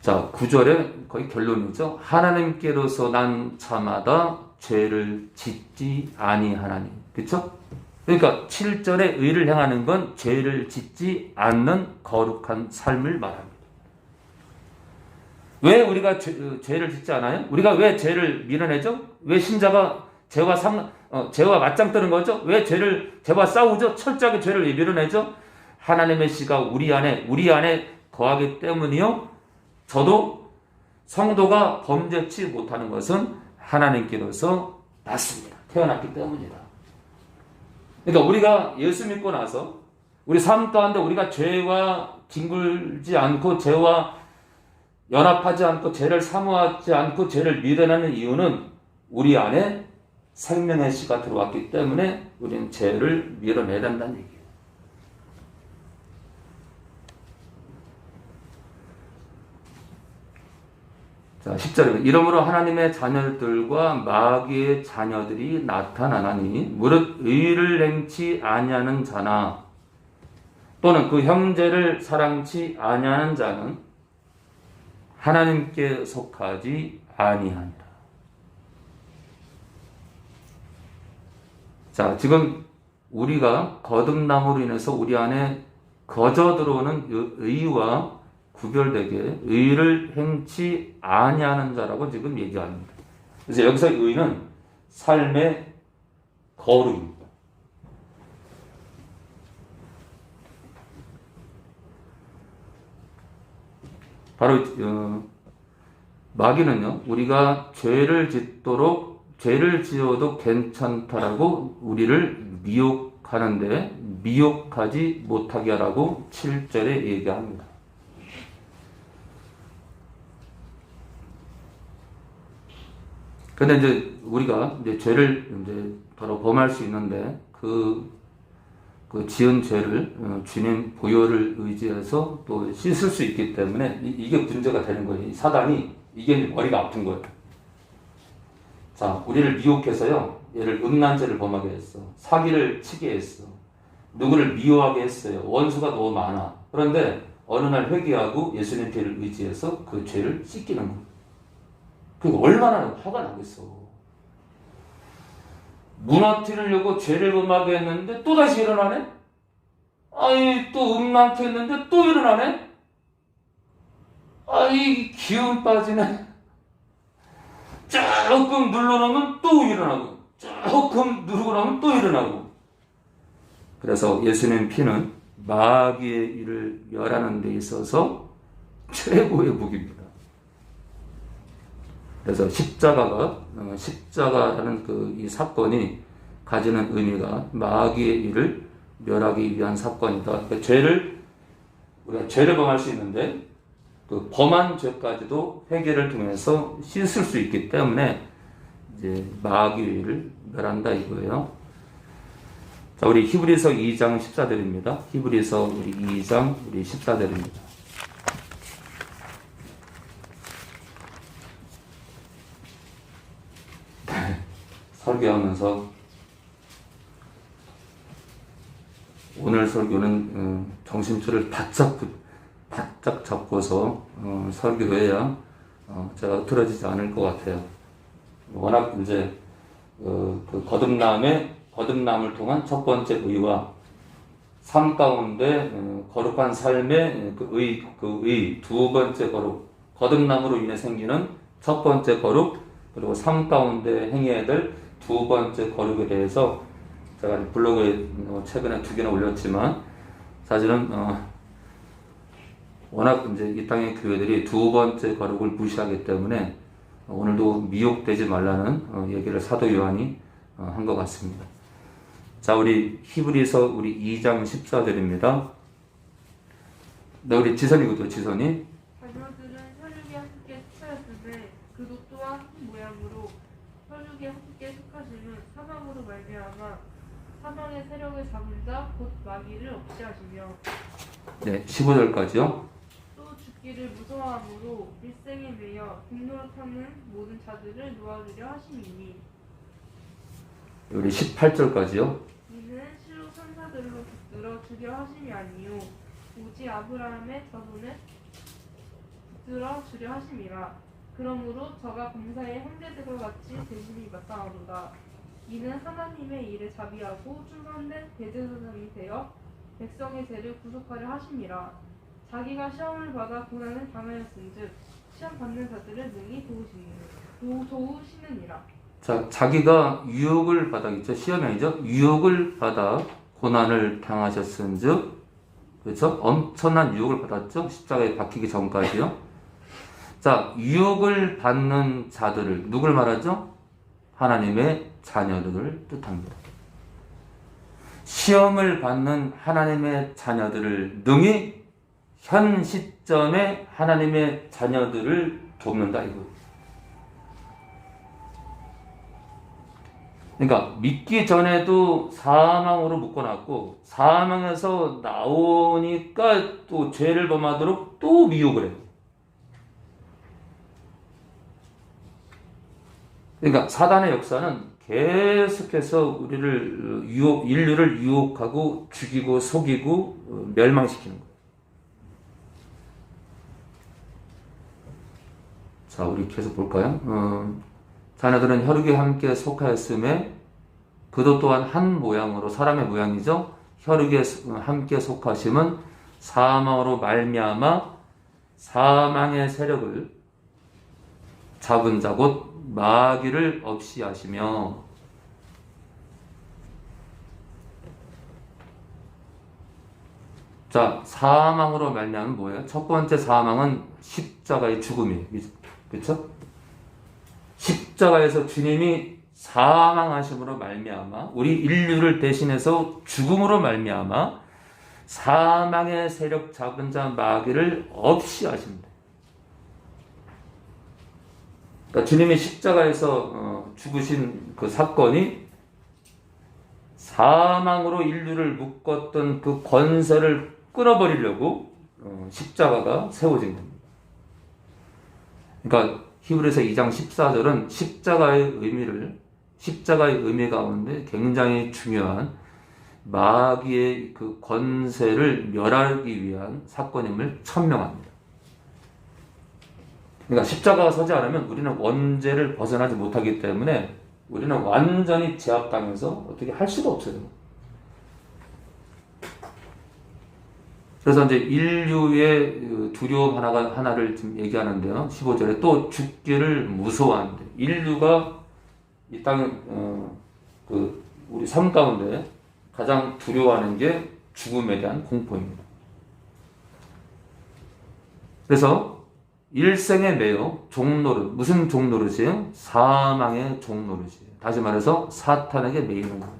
자, 9절에 거의 결론이죠. 하나님께로서 난 자마다 죄를 짓지 아니하나니. 그렇죠? 그러니까 7절에 의를 행하는 건 죄를 짓지 않는 거룩한 삶을 말합니다. 왜 우리가 죄를 짓지 않아요? 우리가 왜 죄를 밀어내죠? 왜 신자가 죄와 맞짱 뜨는 거죠? 왜 죄와 싸우죠? 철저하게 죄를 밀어내죠? 하나님의 씨가 우리 안에 거하기 때문이요. 저도 성도가 범죄치 못하는 것은 하나님께로서 났습니다. 태어났기 때문이다. 그러니까 우리가 예수 믿고 나서 우리 삶 가운데 우리가 죄와 뒹굴지 않고 죄와 연합하지 않고 죄를 사모하지 않고 죄를 밀어내는 이유는 우리 안에 생명의 씨가 들어왔기 때문에 우리는 죄를 밀어내야 된다는 얘기예요. 자, 10절입니다. 이러므로 하나님의 자녀들과 마귀의 자녀들이 나타나나니 무릇 의를 행치 아니하는 자나 또는 그 형제를 사랑치 아니하는 자는 하나님께 속하지 아니하니라. 자, 지금 우리가 거듭남으로 인해서 우리 안에 거저 들어오는 의와 구별되게 의를 행치 아니하는 자라고 지금 얘기합니다. 그래서 여기서 의는 삶의 거룩입니다. 바로 마귀는요, 우리가 죄를 지어도 괜찮다라고 우리를 미혹하는데 미혹하지 못하게 하라고 7절에 얘기합니다. 근데 이제 우리가 이제 죄를 이제 바로 범할 수 있는데 그 지은 죄를 주님 보혈을 의지해서 또 씻을 수 있기 때문에 이게 문제가 되는 거예요. 사단이 이게 머리가 아픈 거예요. 자, 우리를 미혹해서요. 얘를 음란죄를 범하게 했어. 사기를 치게 했어. 누구를 미워하게 했어요. 원수가 너무 많아. 그런데 어느 날 회개하고 예수님 피를 의지해서 그 죄를 씻기는 거예요. 그게 얼마나 화가 나겠어. 무너뜨리려고 죄를 범하게 했는데 또다시 일어나네? 아이, 또 음란케 했는데 또 일어나네? 아이, 기운 빠지네. 조금 눌러놓으면 또 일어나고, 조금 누르고 나면 또 일어나고. 그래서 예수님 피는 마귀의 일을 멸하는 데 있어서 최고의 무기입니다. 그래서 십자가라는 이 사건이 가지는 의미가 마귀의 일을 멸하기 위한 사건이다. 그러니까 우리가 죄를 범할 수 있는데 그 범한 죄까지도 회개를 통해서 씻을 수 있기 때문에 이제 마귀의 일을 멸한다 이거예요. 자, 우리 히브리서 2장 14절입니다. 히브리서 우리 2장 우리 14절입니다. 설교하면서 오늘 설교는 정신줄을 바짝 잡고서 설교해야 제가 틀어지지 않을 것 같아요. 워낙 이제 그 거듭남을 통한 첫 번째 의와 삶 가운데 거룩한 삶의 의 두 번째 거룩, 거듭남으로 인해 생기는 첫 번째 거룩, 그리고 삶 가운데 행해야 될 두 번째 거룩에 대해서 제가 블로그에 최근에 2개나 올렸지만 사실은 워낙 이제 이 땅의 교회들이 두 번째 거룩을 무시하기 때문에 오늘도 미혹되지 말라는 얘기를 사도 요한이 한 것 같습니다. 자, 우리 히브리서 우리 2장 14절입니다. 네, 우리 지선이거든요, 지선이. 자녀들은 혈육에 함께 속하였으되 그도 또한 한 모양으로 혈육에 함께 속하심은 사망으로 말미암아 사망의 세력을 잡은 자 곧 마귀를 없애하시며 네, 15절까지요. 또 죽기를 무서워함으로 일생에 매여 공노릇하는 모든 자들을 놓아주려 하심이니 우리 18절까지요. 이는 실로 천사들로 붙들어 주려 하심이 아니요 오직 아브라함의 자손을 붙들어 주려 하심이라. 그러므로 저가 범사의 형제들과 같이 되심이 마땅하도다. 이는 하나님의 일에 자비하고 충성된 대제사장이 되어 백성의 죄를 구속하려 하심이라. 자기가 시험을 받아 고난을 당하였은즉 시험 받는 자들을 능히 도우시느니라. 자, 자기가 유혹을 받았죠. 시험이 아니죠. 유혹을 받아 고난을 당하셨은즉, 그렇죠? 엄청난 유혹을 받았죠. 십자가에 박히기 전까지요. 자, 유혹을 받는 자들을 누굴 말하죠? 하나님의 자녀들을 뜻합니다. 시험을 받는 하나님의 자녀들을 능히 현 시점에 하나님의 자녀들을 돕는다 이거. 그러니까 믿기 전에도 사망으로 묶어놨고 사망에서 나오니까 또 죄를 범하도록 또 미혹을 해요. 그러니까 사단의 역사는 계속해서 우리를 인류를 유혹하고 죽이고 속이고 멸망시키는 거예요. 자, 우리 계속 볼까요? 자녀들은 혈육에 함께 속하였음에 그도 또한 한 모양으로 사람의 모양이죠. 혈육에 함께 속하심은 사망으로 말미암아 사망의 세력을 잡은 자 곧 마귀를 없이 하시며 자 사망으로 말미암은 뭐예요? 첫 번째 사망은 십자가의 죽음이에요. 그렇죠? 십자가에서 주님이 사망하심으로 말미암아 우리 인류를 대신해서 죽음으로 말미암아 사망의 세력 잡은 자 마귀를 없이 하십니다. 그러니까 주님이 십자가에서 죽으신 그 사건이 사망으로 인류를 묶었던 그 권세를 끊어버리려고 십자가가 세워진 겁니다. 그러니까 히브리서 2장 14절은 십자가의 의미 가운데 굉장히 중요한 마귀의 그 권세를 멸하기 위한 사건임을 천명합니다. 그러니까 십자가가 서지 않으면 우리는 원죄를 벗어나지 못하기 때문에 우리는 완전히 제압당해서 어떻게 할 수가 없어요. 그래서 이제 인류의 두려움 하나를 지금 얘기하는데요. 15절에 또 죽기를 무서워하는데 인류가 이 땅에 우리 삶 가운데 가장 두려워하는 게 죽음에 대한 공포입니다. 그래서 일생에 매여 종노릇, 무슨 종노릇이에요? 사망의 종노릇이에요. 다시 말해서 사탄에게 매이는 거예요.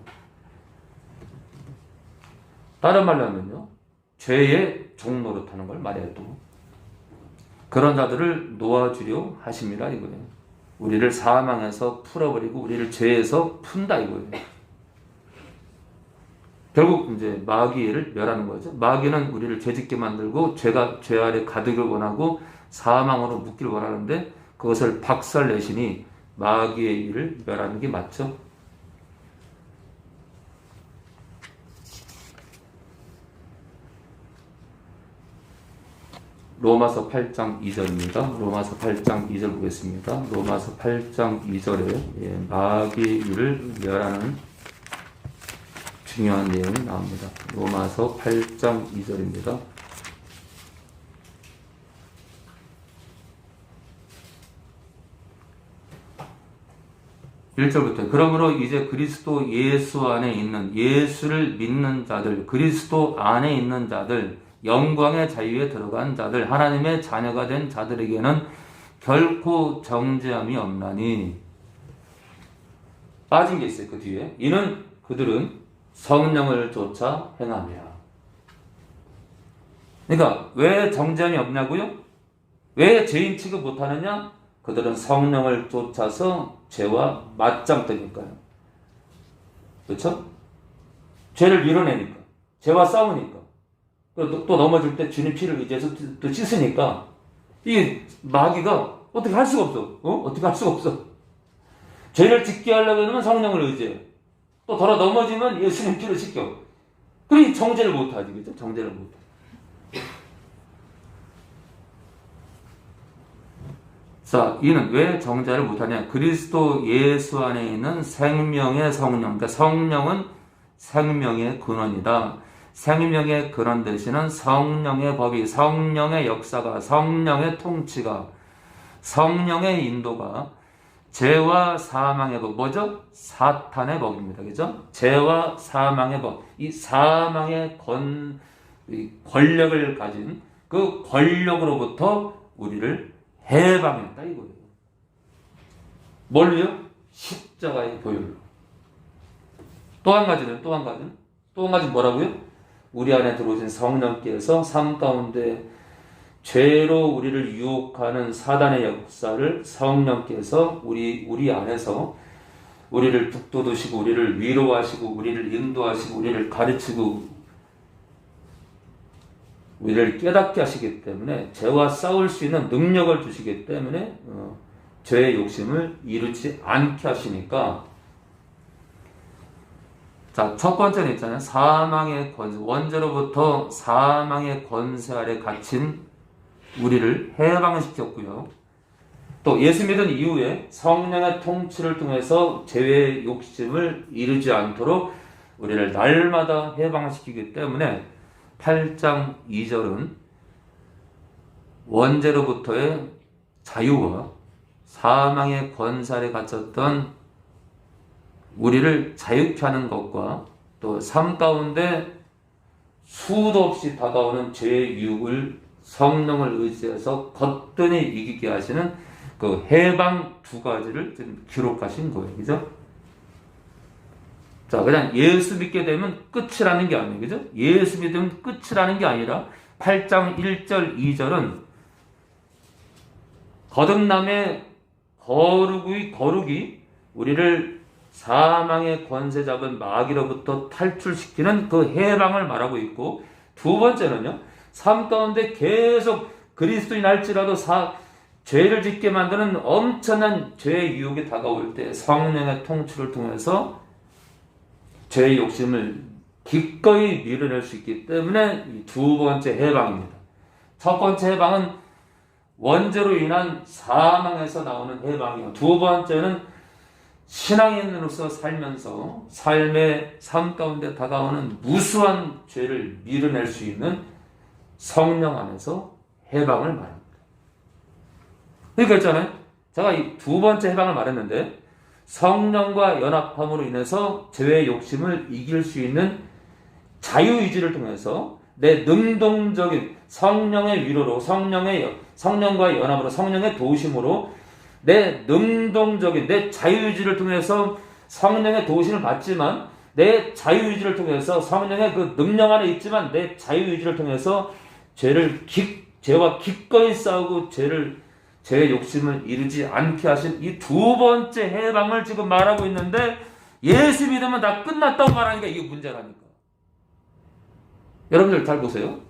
다른 말로 하면요, 죄의 종노릇하는 걸 말해요. 또 그런 자들을 놓아주려 하심이라 이거예요. 우리를 사망에서 풀어버리고 우리를 죄에서 푼다 이거예요. 결국 이제 마귀를 멸하는 거죠. 마귀는 우리를 죄짓게 만들고 죄 아래 가두기를 원하고 사망으로 묶기를 원하는데 그것을 박살내시니 마귀의 일을 멸하는 게 맞죠. 로마서 8장 2절입니다. 로마서 8장 2절 보겠습니다. 로마서 8장 2절에 마귀의 일을 멸하는 중요한 내용이 나옵니다. 로마서 8장 2절입니다. 1절부터 그러므로 이제 그리스도 예수 안에 있는 예수를 믿는 자들 그리스도 안에 있는 자들 영광의 자유에 들어간 자들 하나님의 자녀가 된 자들에게는 결코 정죄함이 없나니 빠진 게 있어요. 그 뒤에 이는 그들은 성령을 쫓아 행함이라. 그러니까 왜 정죄함이 없냐고요? 왜 죄인 취급 못하느냐? 그들은 성령을 쫓아서 죄와 맞짱뜨니까요. 그렇죠? 죄를 밀어내니까 죄와 싸우니까 또 넘어질 때 주님 피를 의지해서 또 씻으니까 이 마귀가 어떻게 할 수가 없어. 어떻게 할 수가 없어. 죄를 짓게 하려고 하면 성령을 의지해. 또 돌아 넘어지면 예수님 피를 씻겨. 그러니 정죄를 못하지. 그죠? 정죄를 못해. 자, 이는 왜 정죄를 못하냐? 그리스도 예수 안에 있는 생명의 성령. 그러니까 성령은 생명의 근원이다. 생명의 근원 되시는 성령의 법이, 성령의 역사가, 성령의 통치가, 성령의 인도가 죄와 사망의 법, 뭐죠? 사탄의 법입니다. 그죠? 죄와 사망의 법, 이 사망의 권력을 가진 그 권력으로부터 우리를 해방했다 이거예요. 뭘로요? 십자가의 보혈로. 또 한 가지는 뭐라고요? 우리 안에 들어오신 성령께서 삶 가운데 죄로 우리를 유혹하는 사단의 역사를 성령께서 우리 안에서 우리를 북돋우시고 우리를 위로하시고 우리를 인도하시고 우리를 가르치고 우리를 깨닫게 하시기 때문에 죄와 싸울 수 있는 능력을 주시기 때문에 죄의 욕심을 이루지 않게 하시니까 자, 첫 번째는 있잖아요. 사망의 권세, 원죄로부터 사망의 권세 아래 갇힌 우리를 해방시켰고요. 또 예수 믿은 이후에 성령의 통치를 통해서 죄의 욕심을 이루지 않도록 우리를 날마다 해방시키기 때문에 8장 2절은 원죄로부터의 자유와 사망의 권세 아래 갇혔던 우리를 자유케 하는 것과 또 삶 가운데 수도 없이 다가오는 죄의 유혹을 성령을 의지해서 거뜬히 이기게 하시는 그 해방 두 가지를 지금 기록하신 거예요. 그죠? 자, 그냥 예수 믿게 되면 끝이라는 게 아니에요. 그죠? 예수 믿으면 끝이라는 게 아니라 8장 1절, 2절은 거듭남의 거룩이 우리를 사망의 권세 잡은 마귀로부터 탈출시키는 그 해방을 말하고 있고, 두 번째는요, 삶 가운데 계속 그리스도인 할지라도 죄를 짓게 만드는 엄청난 죄의 유혹이 다가올 때 성령의 통치를 통해서 죄의 욕심을 기꺼이 밀어낼 수 있기 때문에 이 두 번째 해방입니다. 첫 번째 해방은 원죄로 인한 사망에서 나오는 해방이고, 두 번째는 신앙인으로서 살면서 삶의 삶 가운데 다가오는 무수한 죄를 밀어낼 수 있는 성령 안에서 해방을 말합니다. 그러니까 있잖아요. 제가 이 두 번째 해방을 말했는데, 성령과 연합함으로 인해서 죄의 욕심을 이길 수 있는 자유의지를 통해서 내 능동적인 성령의 위로로, 성령과 연합으로, 성령의 도우심으로 내 능동적인 내 자유의지를 통해서 성령의 도우심을 받지만, 내 자유의지를 통해서 성령의 그 능력 안에 있지만 내 자유의지를 통해서 죄와 기꺼이 싸우고 죄의 욕심을 이루지 않게 하신 이 두 번째 해방을 지금 말하고 있는데, 예수 믿으면 다 끝났다고 말하니까 이게 문제라니까. 여러분들 잘 보세요.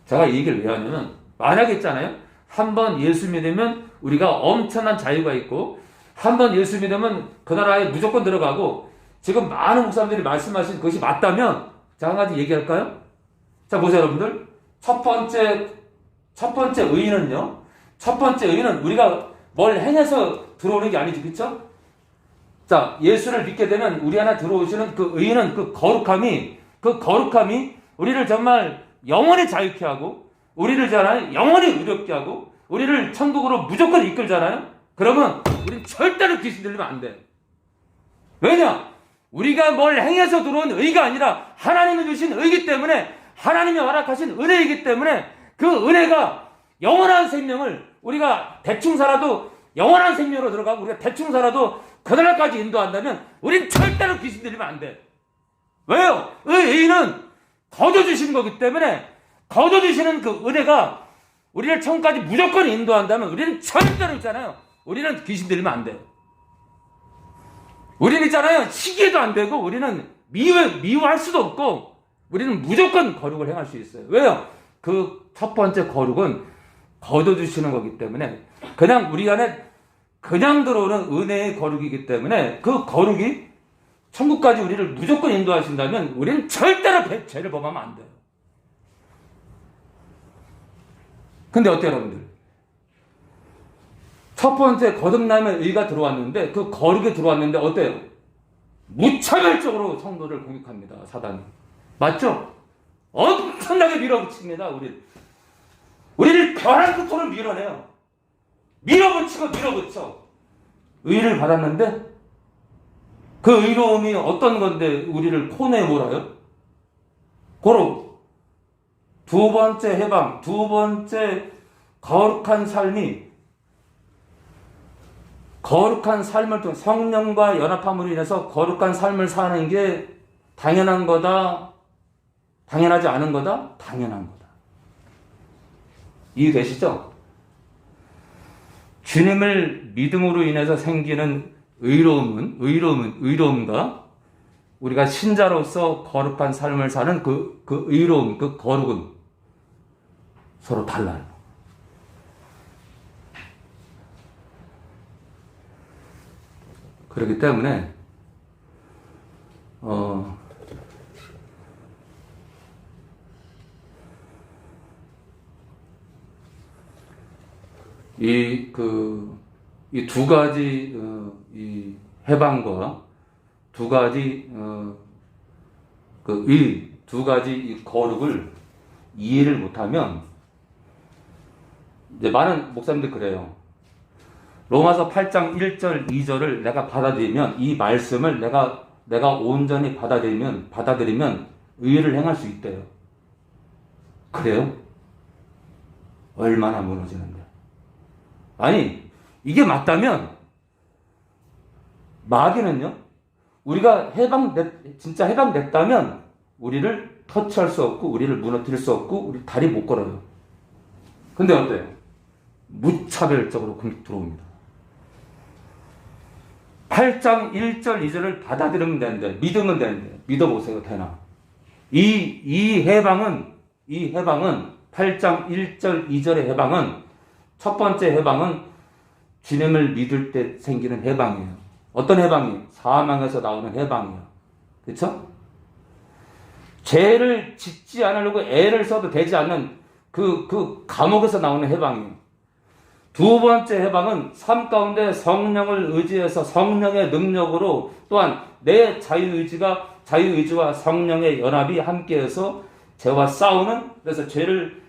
제가 이 얘기를 왜 하냐면, 만약에 있잖아요. 한 번 예수 믿으면 우리가 엄청난 자유가 있고, 한 번 예수 믿으면 그 나라에 무조건 들어가고, 지금 많은 목사님들이 말씀하신 그것이 맞다면, 제가 한 가지 얘기할까요? 자, 보세요, 여러분들. 첫 번째 의의는요, 첫 번째 의의는 우리가 뭘 행해서 들어오는 게 아니지, 그쵸? 자, 예수를 믿게 되면 우리 안에 들어오시는 그 의의는 그 거룩함이 우리를 정말 영원히 자유케 하고, 우리를 영원히 의롭게 하고, 우리를 천국으로 무조건 이끌잖아요? 그러면 우리는 절대로 귀신 들리면 안 돼. 왜냐? 우리가 뭘 행해서 들어온 의의가 아니라 하나님이 주신 의이기 때문에, 하나님이 허락하신 은혜이기 때문에, 그 은혜가 영원한 생명을 우리가 대충 살아도 영원한 생명으로 들어가고, 우리가 대충 살아도 그날까지 인도한다면 우린 절대로 귀신 들리면 안 돼. 왜요? 의의는 거둬주신 거기 때문에, 거둬주시는 그 은혜가 우리를 천국까지 무조건 인도한다면 우리는 절대로 있잖아요. 우리는 귀신 들리면 안 돼. 우리는 있잖아요. 시기에도 안 되고, 우리는 미워할 수도 없고, 우리는 무조건 거룩을 행할 수 있어요. 왜요? 그 첫 번째 거룩은 거둬주시는 거기 때문에, 그냥 우리 안에 그냥 들어오는 은혜의 거룩이기 때문에, 그 거룩이 천국까지 우리를 무조건 인도하신다면 우리는 절대로 죄를 범하면 안 돼요. 근데 어때요, 여러분들? 첫 번째 거듭남의 의가 들어왔는데, 그 거룩이 들어왔는데 어때요? 무차별적으로 성도를 공격합니다, 사단이. 맞죠? 엄청나게 밀어붙입니다, 우리를 벼랑 끝으로 밀어내요. 밀어붙여. 의를 받았는데, 그 의로움이 어떤 건데 우리를 코너에 몰아요? 고로 두 번째 해방, 두 번째 거룩한 삶이 거룩한 삶을 통해 성령과 연합함으로 인해서 거룩한 삶을 사는 게 당연한 거다? 당연하지 않은 거다? 당연한 거다. 이해되시죠? 주님을 믿음으로 인해서 생기는 의로움과 우리가 신자로서 거룩한 삶을 사는 그 의로움, 그 거룩은 서로 달라요. 그렇기 때문에 이 두 가지 이 해방과 두 가지 두 가지 이 거룩을 이해를 못하면 이제 많은 목사님들 그래요. 로마서 8장 1절 2절을 내가 받아들이면 이 말씀을 내가 온전히 받아들이면 의를 행할 수 있대요. 그래요? 얼마나 무너지는데. 아니, 이게 맞다면 마귀는요, 우리가 진짜 해방됐다면 우리를 터치할 수 없고 우리를 무너뜨릴 수 없고 우리 다리 못 걸어요. 근데 어때요? 무차별적으로 공격 들어옵니다. 8장 1절 2절을 받아들이면 되는데, 믿으면 되는데, 믿어보세요. 되나? 이 해방은 8장 1절 2절의 해방은, 첫 번째 해방은 주님을 믿을 때 생기는 해방이에요. 어떤 해방이에요? 사망에서 나오는 해방이에요. 그렇죠? 죄를 짓지 않으려고 애를 써도 되지 않는 그 감옥에서 나오는 해방이에요. 두 번째 해방은 삶 가운데 성령을 의지해서 성령의 능력으로 또한 내 자유의지와 성령의 연합이 함께해서 죄와 싸우는, 그래서 죄를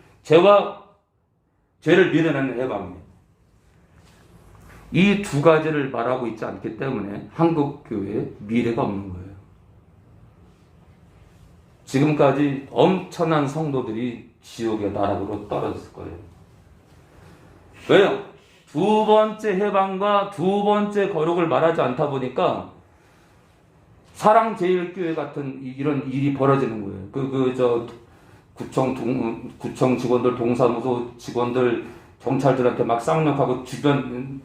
밀어내는 해방입니다. 이 두 가지를 말하고 있지 않기 때문에 한국 교회에 미래가 없는 거예요. 지금까지 엄청난 성도들이 지옥의 나락으로 떨어졌을 거예요. 왜요? 두 번째 해방과 두 번째 거룩을 말하지 않다 보니까 사랑제일교회 같은 이런 일이 벌어지는 거예요. 구청 직원들, 동사무소 직원들, 경찰들한테 막 쌍욕하고 주변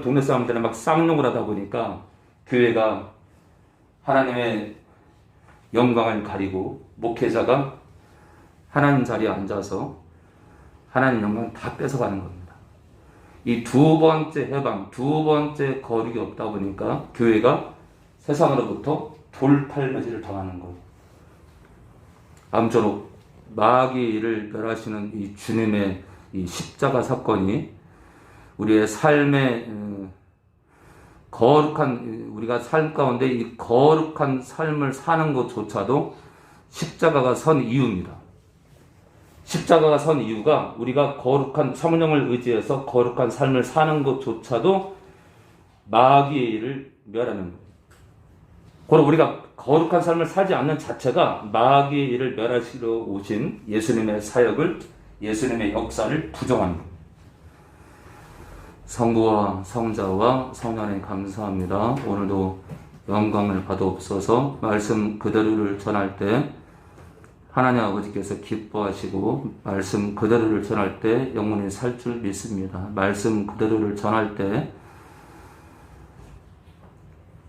동네 사람들한테 막 쌍욕을 하다 보니까 교회가 하나님의 영광을 가리고 목회자가 하나님 자리에 앉아서 하나님 영광을 다 뺏어가는 겁니다. 이 두 번째 해방, 두 번째 거룩이 없다 보니까 교회가 세상으로부터 돌팔매질을 당하는 거예요. 아무쪼록 마귀를 멸하시는 이 주님의 이 십자가 사건이 우리의 삶의 우리가 삶 가운데 이 거룩한 삶을 사는 것조차도 십자가가 선 이유입니다. 십자가가 선 이유가 우리가 거룩한 성령을 의지해서 거룩한 삶을 사는 것조차도 마귀의 일을 멸하는 거예요. 그리고 우리가 거룩한 삶을 살지 않는 자체가 마귀의 일을 멸하시러 오신 예수님의 사역을, 예수님의 역사를 부정하는 거예요. 성부와 성자와 성령에 감사합니다. 오늘도 영광을 받아옵소서. 말씀 그대로를 전할 때 하나님 아버지께서 기뻐하시고 말씀 그대로를 전할 때 영혼이 살 줄 믿습니다. 말씀 그대로를 전할 때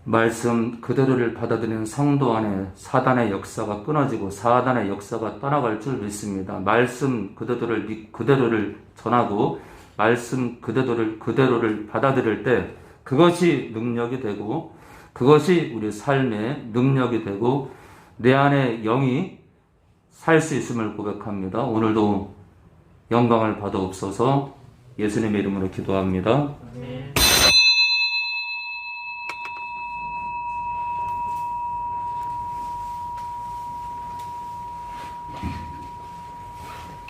말씀 그대로를 받아들이는 성도 안에 사단의 역사가 끊어지고 사단의 역사가 떠나갈 줄 믿습니다. 말씀 그대로를 전하고 말씀 그대로를 받아들일 때 그것이 능력이 되고 그것이 우리 삶의 능력이 되고 내 안에 영이 살 수 있음을 고백합니다. 오늘도 영광을 받아옵소서. 예수님의 이름으로 기도합니다. 아멘.